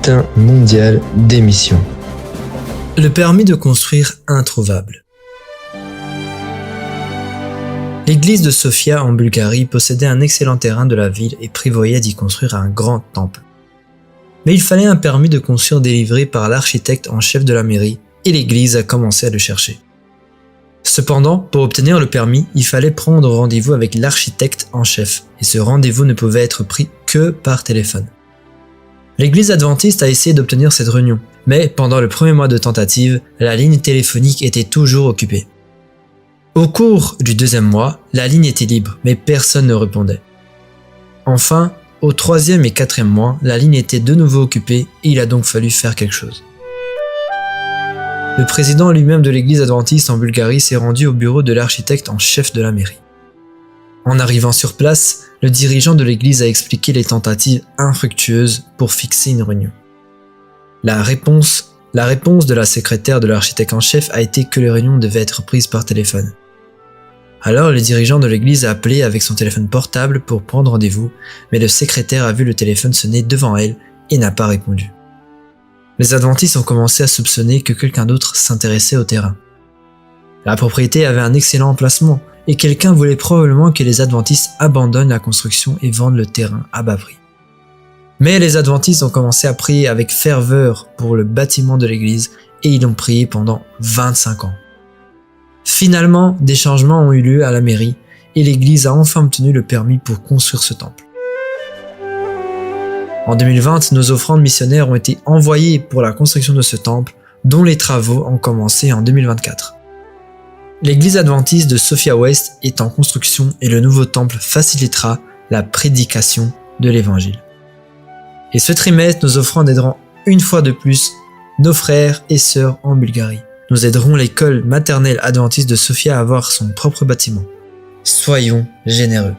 bulletin mondial d'émissions. Le permis de construire introuvable. L'église de Sofia en Bulgarie possédait un excellent terrain de la ville et prévoyait d'y construire un grand temple. Mais il fallait un permis de construire délivré par l'architecte en chef de la mairie et l'église a commencé à le chercher. Cependant, pour obtenir le permis, il fallait prendre rendez-vous avec l'architecte en chef et ce rendez-vous ne pouvait être pris que par téléphone. L'église adventiste a essayé d'obtenir cette réunion, mais pendant le premier mois de tentative, la ligne téléphonique était toujours occupée. Au cours du deuxième mois, la ligne était libre, mais personne ne répondait. Enfin, au troisième et quatrième mois, la ligne était de nouveau occupée et il a donc fallu faire quelque chose. Le président lui-même de l'église adventiste en Bulgarie s'est rendu au bureau de l'architecte en chef de la mairie. En arrivant sur place, le dirigeant de l'église a expliqué les tentatives infructueuses pour fixer une réunion. La réponse de la secrétaire de l'architecte en chef a été que les réunions devaient être prises par téléphone. Alors le dirigeant de l'église a appelé avec son téléphone portable pour prendre rendez-vous, mais le secrétaire a vu le téléphone sonner devant elle et n'a pas répondu. Les adventistes ont commencé à soupçonner que quelqu'un d'autre s'intéressait au terrain. La propriété avait un excellent emplacement et quelqu'un voulait probablement que les adventistes abandonnent la construction et vendent le terrain à bas prix. Mais les adventistes ont commencé à prier avec ferveur pour le bâtiment de l'église et ils ont prié pendant 25 ans. Finalement, des changements ont eu lieu à la mairie et l'église a enfin obtenu le permis pour construire ce temple. En 2020, nos offrandes missionnaires ont été envoyées pour la construction de ce temple, dont les travaux ont commencé en 2024. L'église adventiste de Sofia West est en construction et le nouveau temple facilitera la prédication de l'évangile. Et ce trimestre, nos offrandes aideront une fois de plus nos frères et sœurs en Bulgarie. Nous aiderons l'école maternelle adventiste de Sofia à avoir son propre bâtiment. Soyons généreux.